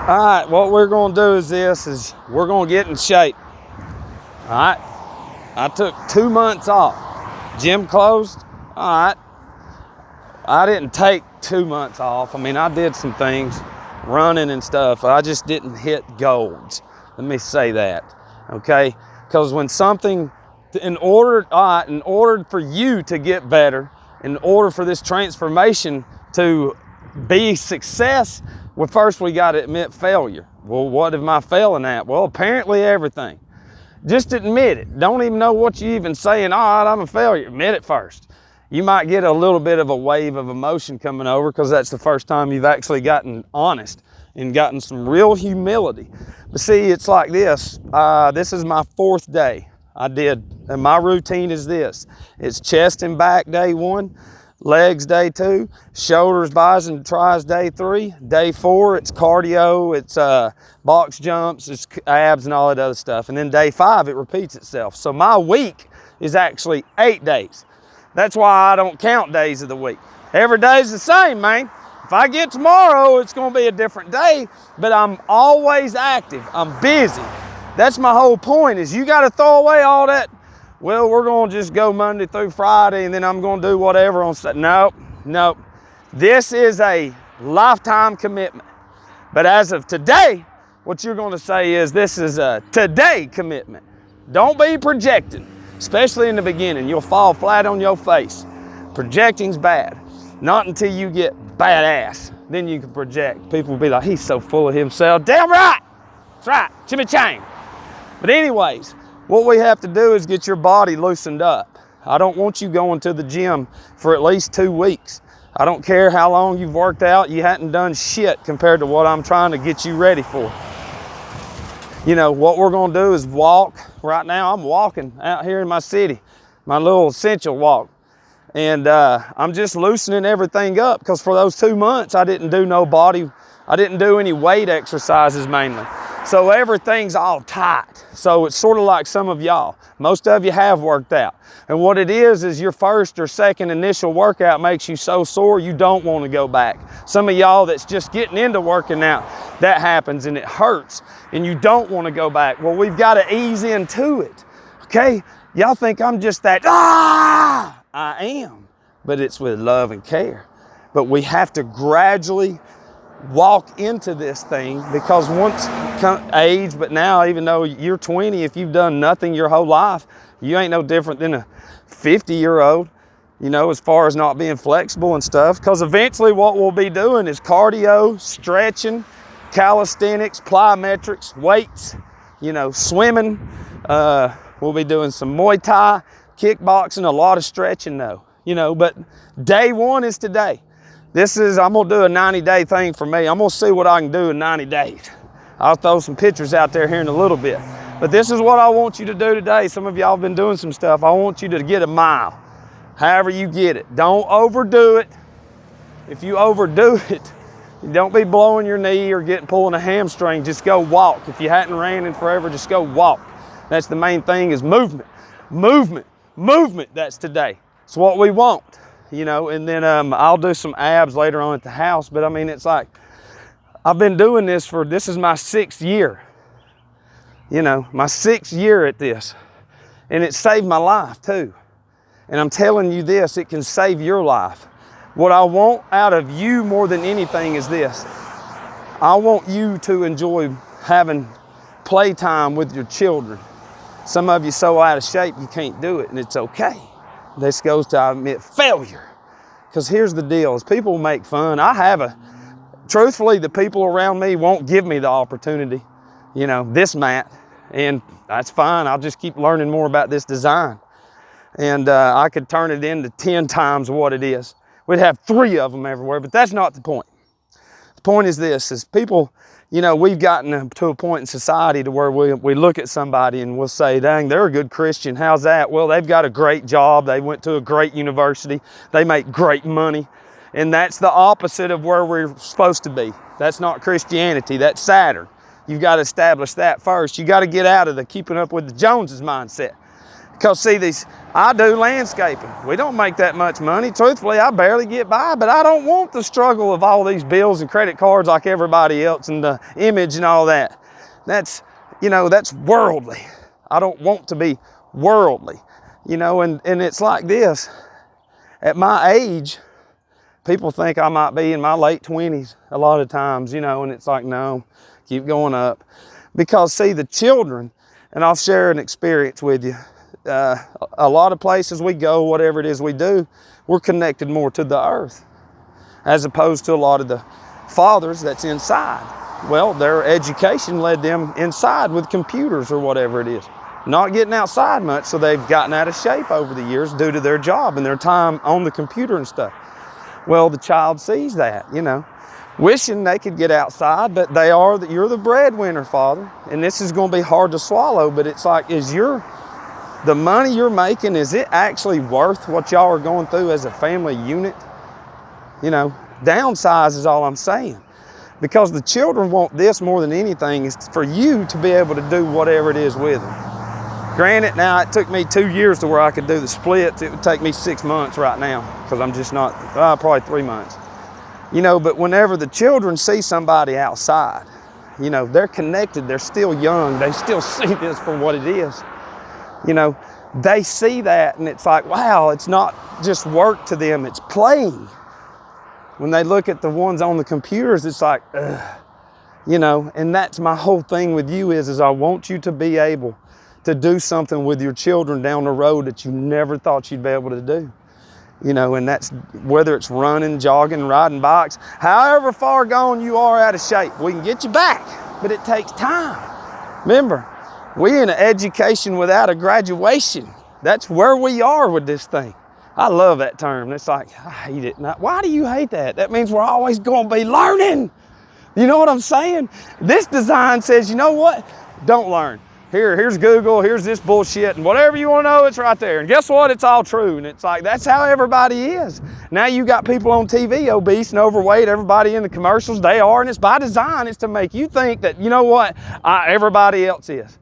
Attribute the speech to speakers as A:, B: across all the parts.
A: All right, what we're gonna do is we're gonna get in shape. All right, I took 2 months off. Gym closed. All right, I didn't take 2 months off. I mean, I did some things, running and stuff. I just didn't hit goals. Let me say that, okay? Because when something, in order for you to get better, in order for this transformation to be success, well, first we got to admit failure. Well, what am I failing at? Well, apparently everything. Just admit it. Don't even know what you even saying. All right, I'm a failure. Admit it first. You might get a little bit of a wave of emotion coming over because that's the first time you've actually gotten honest and gotten some real humility. But see, it's like this. This is my 4th day. And my routine is this. It's chest and back day 1, legs day 2, shoulders, bis, and tries day 3. Day 4, it's cardio, it's box jumps, it's abs and all that other stuff. And then day 5, it repeats itself. So my week is actually 8 days. That's why I don't count days of the week. Every day's the same, man. If I get tomorrow, it's gonna be a different day, but I'm always active, I'm busy. That's my whole point, is you gotta throw away all that, well, we're gonna just go Monday through Friday and then I'm gonna do whatever on Saturday. Nope. This is a lifetime commitment. But as of today, what you're gonna say is this is a today commitment. Don't be projecting, especially in the beginning. You'll fall flat on your face. Projecting's bad. Not until you get badass. Then you can project. People will be like, he's so full of himself. Damn right. That's right. Chimichang. But anyways, what we have to do is get your body loosened up. I don't want you going to the gym for at least 2 weeks. I don't care how long you've worked out. You hadn't done shit compared to what I'm trying to get you ready for. You know, what we're gonna do is walk. Right now, I'm walking out here in my city, my little essential walk. And I'm just loosening everything up because for those 2 months, I didn't do any weight exercises mainly. So everything's all tight. So it's sort of like some of y'all. Most of you have worked out. And what it is your first or second initial workout makes you so sore you don't want to go back. Some of y'all that's just getting into working out, that happens and it hurts and you don't want to go back. Well, we've got to ease into it, okay? Y'all think I'm just that, I am, but it's with love and care. But we have to gradually walk into this thing because once age, but now even though you're 20, if you've done nothing your whole life, you ain't no different than a 50-year-old, you know, as far as not being flexible and stuff. Because eventually what we'll be doing is cardio, stretching, calisthenics, plyometrics, weights, you know, swimming. We'll be doing some Muay Thai, kickboxing, a lot of stretching though, you know, but day 1 is today. I'm gonna do a 90-day thing for me. I'm gonna see what I can do in 90 days. I'll throw some pictures out there here in a little bit. But this is what I want you to do today. Some of y'all have been doing some stuff. I want you to get a mile, however you get it. Don't overdo it. If you overdo it, don't be blowing your knee or pulling a hamstring. Just go walk. If you hadn't ran in forever, just go walk. That's the main thing, is movement. Movement, that's today. It's what we want, you know, and then I'll do some abs later on at the house, but I mean, it's like, I've been doing this is my 6th year, you know, my 6th year at this, and it saved my life too. And I'm telling you this, it can save your life. What I want out of you more than anything is this. I want you to enjoy having playtime with your children. Some of you so out of shape you can't do it, and it's okay. This goes to, I admit, failure. Because here's the deal, is people make fun. Truthfully, the people around me won't give me the opportunity, you know, this mat, and that's fine. I'll just keep learning more about this design. And I could turn it into 10 times what it is. We'd have 3 of them everywhere, but that's not the point. The point is this, is people, you know, we've gotten to a point in society to where we look at somebody and we'll say, dang, they're a good Christian. How's that? Well, they've got a great job. They went to a great university. They make great money. And that's the opposite of where we're supposed to be. That's not Christianity. That's Saturn. You've got to establish that first. You got to get out of the keeping up with the Joneses mindset. Because see, I do landscaping. We don't make that much money. Truthfully, I barely get by, but I don't want the struggle of all these bills and credit cards like everybody else and the image and all that. That's, you know, that's worldly. I don't want to be worldly, you know, and it's like this. At my age, people think I might be in my late 20s a lot of times, you know, and it's like, no, keep going up. Because see, the children, and I'll share an experience with you. A lot of places we go, whatever it is we do, we're connected more to the earth as opposed to a lot of the fathers that's inside. Well, their education led them inside with computers or whatever it is. Not getting outside much, so they've gotten out of shape over the years due to their job and their time on the computer and stuff. Well, the child sees that, you know, wishing they could get outside, but you're the breadwinner, Father, and this is going to be hard to swallow, but it's like, the money you're making, is it actually worth what y'all are going through as a family unit? You know, downsize is all I'm saying. Because the children want this more than anything, is for you to be able to do whatever it is with them. Granted, now it took me 2 years to where I could do the splits. It would take me 6 months right now because I'm just not, probably 3 months. You know, but whenever the children see somebody outside, you know, they're connected, they're still young, they still see this for what it is. You know, they see that and it's like, wow, it's not just work to them, it's playing. When they look at the ones on the computers, it's like, ugh. You know, and that's my whole thing with you is I want you to be able to do something with your children down the road that you never thought you'd be able to do. You know, and that's whether it's running, jogging, riding bikes, however far gone you are out of shape, we can get you back, but it takes time. Remember, we in an education without a graduation. That's where we are with this thing. I love that term. It's like, I hate it. Why do you hate that? That means we're always going to be learning. You know what I'm saying? This design says, you know what? Don't learn. Here's Google, here's this bullshit, and whatever you want to know, it's right there. And guess what? It's all true. And it's like, that's how everybody is. Now you got people on TV, obese and overweight, everybody in the commercials, they are, and it's by design. It's to make you think that, you know what? Everybody else is.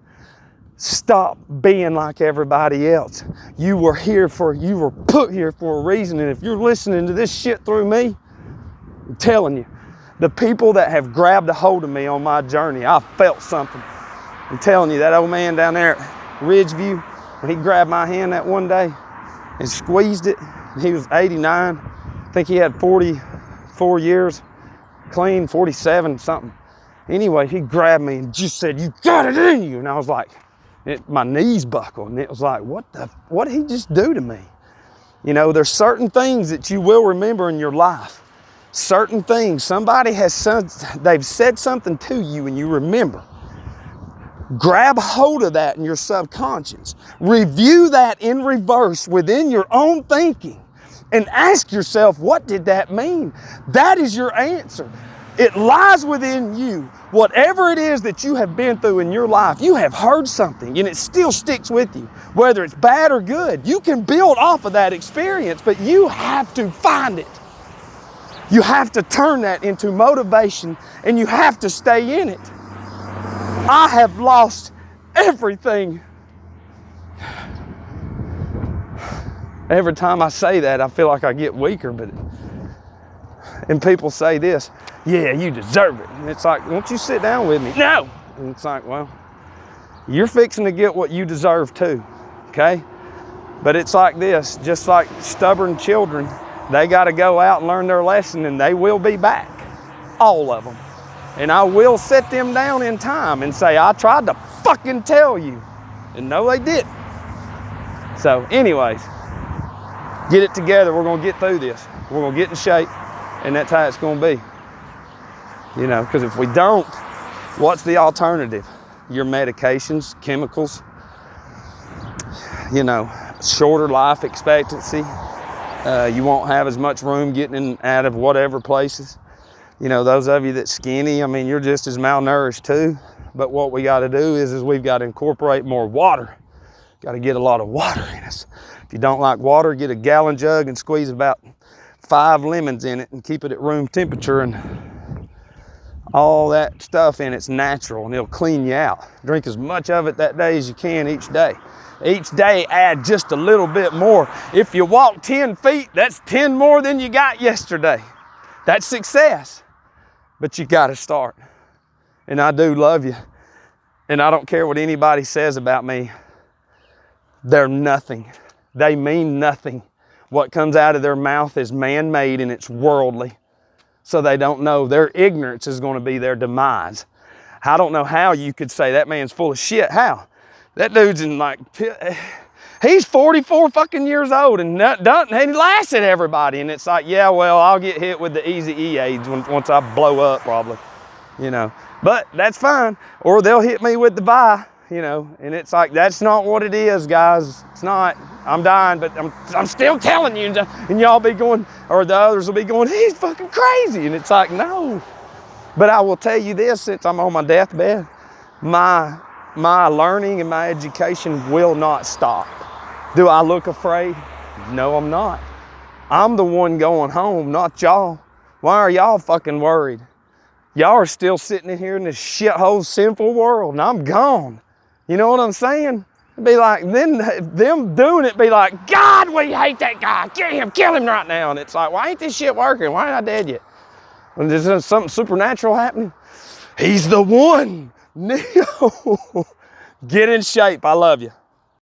A: Stop being like everybody else. You were put here for a reason. And if you're listening to this shit through me, I'm telling you, the people that have grabbed a hold of me on my journey, I felt something. I'm telling you, that old man down there at Ridgeview, when he grabbed my hand that one day and squeezed it, he was 89. I think he had 44 years clean, 47 something. Anyway, he grabbed me and just said, "You got it in you." And I was like, my knees buckled, and it was like, what did he just do to me? You know, there's certain things that you will remember in your life. Certain things, they've said something to you and you remember. Grab hold of that in your subconscious. Review that in reverse within your own thinking and ask yourself, what did that mean? That is your answer. It lies within you. Whatever it is that you have been through in your life, you have heard something and it still sticks with you, whether it's bad or good. You can build off of that experience, but you have to find it. You have to turn that into motivation and you have to stay in it. I have lost everything. Every time I say that, I feel like I get weaker, and people say this, "Yeah, you deserve it." And it's like, "Won't you sit down with me?" "No." And it's like, well, you're fixing to get what you deserve too, okay? But it's like this, just like stubborn children, they got to go out and learn their lesson and they will be back, all of them. And I will set them down in time and say, "I tried to fucking tell you." And no, they didn't. So anyways, get it together. We're going to get through this. We're going to get in shape, and that's how it's going to be. You know, because if we don't, what's the alternative? Your medications, chemicals, you know, shorter life expectancy. You won't have as much room getting in and out of whatever places. You know, those of you that's skinny, I mean, you're just as malnourished too. But what we got to do is we've got to incorporate more water. Got to get a lot of water in us. If you don't like water, get a gallon jug and squeeze about 5 lemons in it and keep it at room temperature, and All that stuff in it's natural, and it'll clean you out. Drink as much of it that day as you can each day. Each day add just a little bit more. If you walk 10 feet, that's 10 more than you got yesterday. That's success. But you got to start. And I do love you. And I don't care what anybody says about me. They're nothing. They mean nothing. What comes out of their mouth is man-made and it's worldly. So they don't know. Their ignorance is going to be their demise. I don't know how you could say that man's full of shit. How? That dude's in like, he's 44 fucking years old and he laughs at everybody. And it's like, yeah, well, I'll get hit with the easy AIDS once I blow up probably, you know. But that's fine. Or they'll hit me with the Vi, you know. And it's like, that's not what it is, guys. It's not. I'm dying, but I'm still telling you. And y'all be going, or the others will be going, he's fucking crazy. And it's like, no. But I will tell you this, since I'm on my deathbed, my learning and my education will not stop. Do I look afraid? No, I'm not. I'm the one going home, not y'all. Why are y'all fucking worried? Y'all are still sitting in here in this shithole sinful world, and I'm gone. You know what I'm saying? It'd be like, then them doing it be like, God, we hate that guy. Get him, kill him right now. And it's like, why ain't this shit working? Why ain't I dead yet? Well, is there something supernatural happening? He's the one. Neo. Get in shape. I love you.